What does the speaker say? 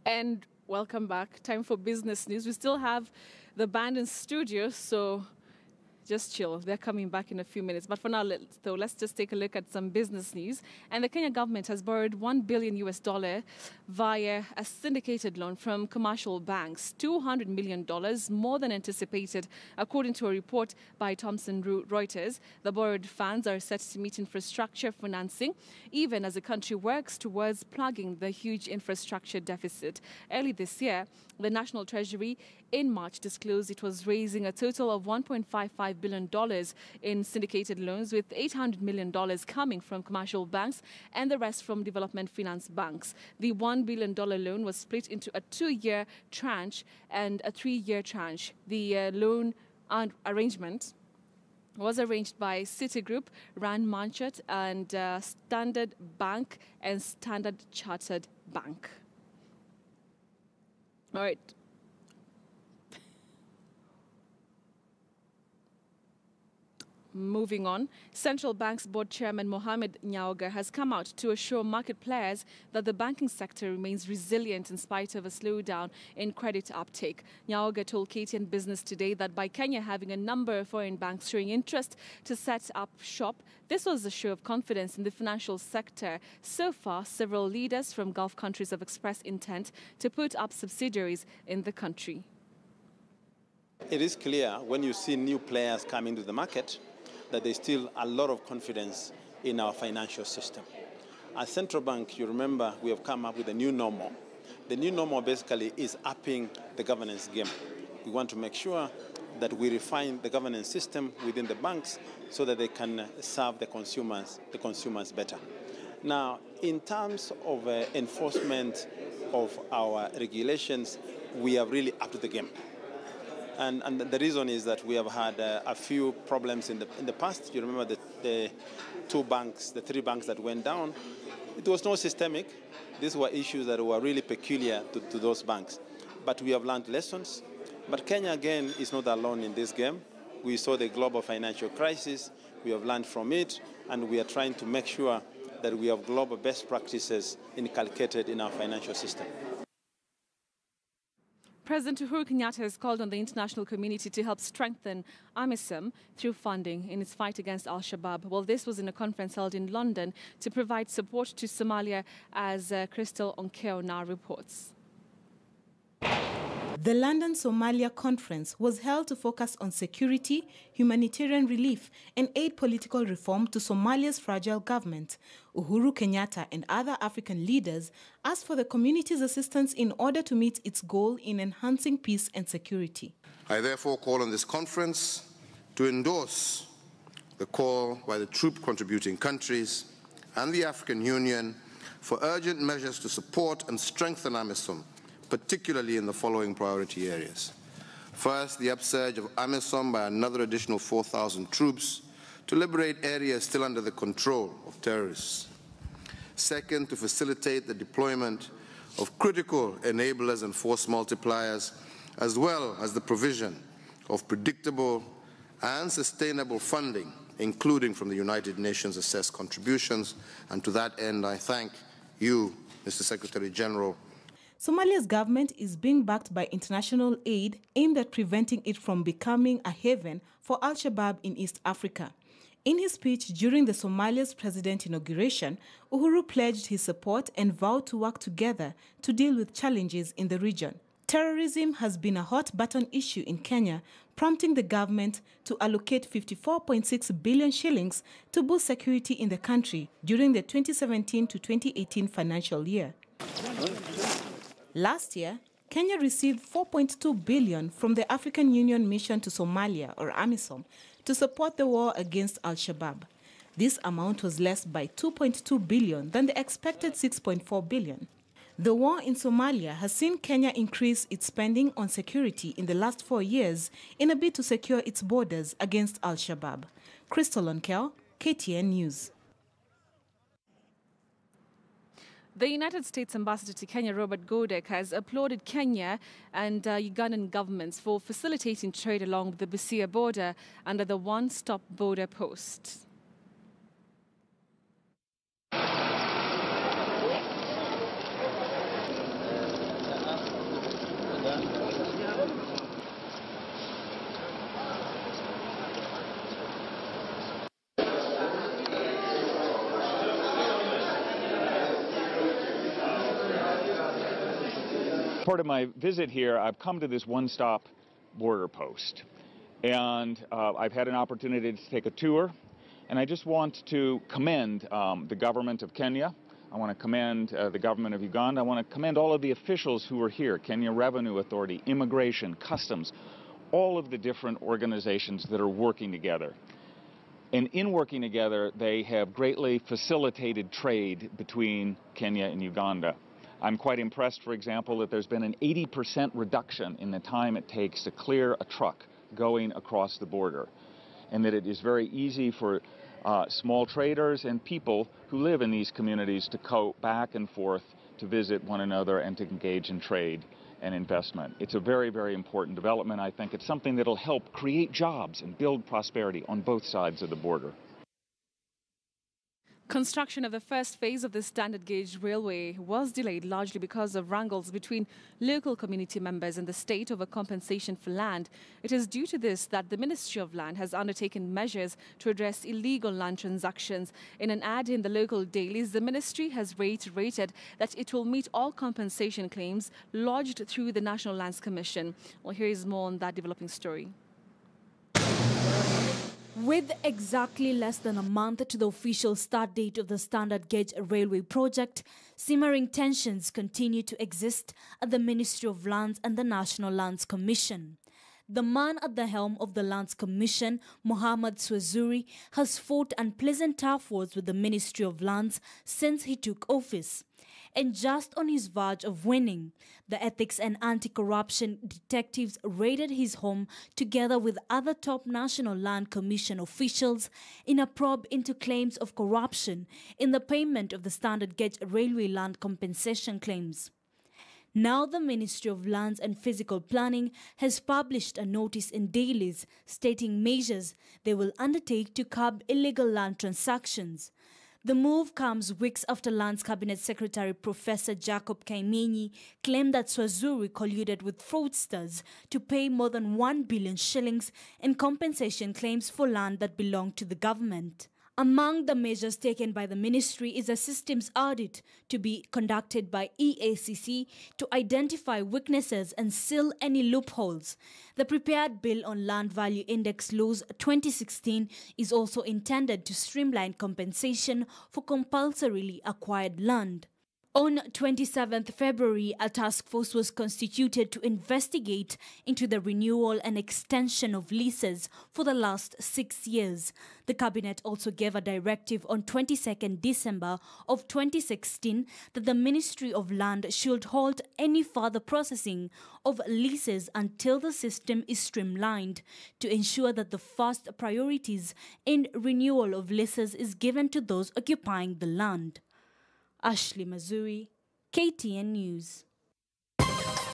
And welcome back. Time for business news. We still have the band in studio, so just chill. They're coming back in a few minutes. But for now, let's just take a look at some business news. And the Kenya government has borrowed $1 billion via a syndicated loan from commercial banks, $200 million more than anticipated, according to a report by Thomson Reuters. The borrowed funds are set to meet infrastructure financing, even as the country works towards plugging the huge infrastructure deficit. Early this year, the National Treasury in March disclosed it was raising a total of $1.55 billion in syndicated loans, with $800 million coming from commercial banks and the rest from development finance banks. The $1 billion loan was split into a 2-year tranche and a 3-year tranche. The loan arrangement was arranged by Citigroup, Rand Marchant, and Standard Bank and Standard Chartered Bank. All right. Moving on, Central Bank's board chairman Mohamed Nyaoga has come out to assure market players that the banking sector remains resilient in spite of a slowdown in credit uptake. Nyaoga told KTN Business Today that by Kenya having a number of foreign banks showing interest to set up shop, this was a show of confidence in the financial sector. So far, several leaders from Gulf countries have expressed intent to put up subsidiaries in the country. It is clear when you see new players coming to the market that there's still a lot of confidence in our financial system. As Central Bank, you remember, we have come up with a new normal. The new normal basically is upping the governance game. We want to make sure that we refine the governance system within the banks so that they can serve the consumers better. Now, in terms of enforcement of our regulations, we are really up to the game. And the reason is that we have had a few problems in the past. You remember the three banks that went down. It was not systemic. These were issues that were really peculiar to those banks. But we have learned lessons. But Kenya, again, is not alone in this game. We saw the global financial crisis. We have learned from it. And we are trying to make sure that we have global best practices inculcated in our financial system. President Uhuru Kenyatta has called on the international community to help strengthen AMISOM through funding in its fight against al-Shabaab. Well, this was in a conference held in London to provide support to Somalia, as Crystal Onkeo now reports. The London Somalia conference was held to focus on security, humanitarian relief, and aid political reform to Somalia's fragile government. Uhuru Kenyatta and other African leaders asked for the community's assistance in order to meet its goal in enhancing peace and security. I therefore call on this conference to endorse the call by the troop-contributing countries and the African Union for urgent measures to support and strengthen AMISOM, particularly in the following priority areas. First, the upsurge of AMISOM by another additional 4,000 troops to liberate areas still under the control of terrorists. Second, to facilitate the deployment of critical enablers and force multipliers, as well as the provision of predictable and sustainable funding, including from the United Nations assessed contributions. And to that end, I thank you, Mr. Secretary General. Somalia's government is being backed by international aid aimed at preventing it from becoming a haven for al-Shabaab in East Africa. In his speech during the Somalia's president inauguration, Uhuru pledged his support and vowed to work together to deal with challenges in the region. Terrorism has been a hot-button issue in Kenya, prompting the government to allocate 54.6 billion shillings to boost security in the country during the 2017 to 2018 financial year. Last year, Kenya received 4.2 billion from the African Union Mission to Somalia, or AMISOM, to support the war against al-Shabaab. This amount was less by 2.2 billion than the expected 6.4 billion. The war in Somalia has seen Kenya increase its spending on security in the last 4 years in a bid to secure its borders against al-Shabaab. Crystal Onkeo, KTN News. The United States Ambassador to Kenya, Robert Godek, has applauded Kenya and Ugandan governments for facilitating trade along the Busia border under the one-stop border post. part of my visit here, I've come to this one-stop border post. And I've had an opportunity to take a tour. And I just want to commend the government of Kenya. I want to commend the government of Uganda. I want to commend all of the officials who are here, Kenya Revenue Authority, Immigration, Customs, all of the different organizations that are working together. And in working together, they have greatly facilitated trade between Kenya and Uganda. I'm quite impressed, for example, that there's been an 80% reduction in the time it takes to clear a truck going across the border, and that it is very easy for small traders and people who live in these communities to go back and forth to visit one another and to engage in trade and investment. It's a very, very important development. I think it's something that will help create jobs and build prosperity on both sides of the border. Construction of the first phase of the standard gauge railway was delayed largely because of wrangles between local community members and the state over compensation for land. It is due to this that the Ministry of Land has undertaken measures to address illegal land transactions. In an ad in the local dailies, the ministry has reiterated that it will meet all compensation claims lodged through the National Lands Commission. Well, here is more on that developing story. With exactly less than a month to the official start date of the standard gauge railway project, simmering tensions continue to exist at the Ministry of Lands and the National Lands Commission. The man at the helm of the Lands Commission, Mohammed Swazuri, has fought unpleasant tough wars with the Ministry of Lands since he took office. And just on his verge of winning, the ethics and anti-corruption detectives raided his home together with other top National Land Commission officials in a probe into claims of corruption in the payment of the standard gauge railway land compensation claims. Now the Ministry of Lands and Physical Planning has published a notice in dailies stating measures they will undertake to curb illegal land transactions. The move comes weeks after Lands Cabinet Secretary Professor Jacob Kaimenyi claimed that Swazuri colluded with fraudsters to pay more than 1 billion shillings in compensation claims for land that belonged to the government. Among the measures taken by the ministry is a systems audit to be conducted by EACC to identify weaknesses and seal any loopholes. The prepared bill on Land Value Index Laws 2016 is also intended to streamline compensation for compulsorily acquired land. On 27th February, a task force was constituted to investigate into the renewal and extension of leases for the last 6 years. The cabinet also gave a directive on 22nd December of 2016 that the Ministry of Land should halt any further processing of leases until the system is streamlined to ensure that the first priorities in renewal of leases is given to those occupying the land. Ashley Mazuri, KTN News.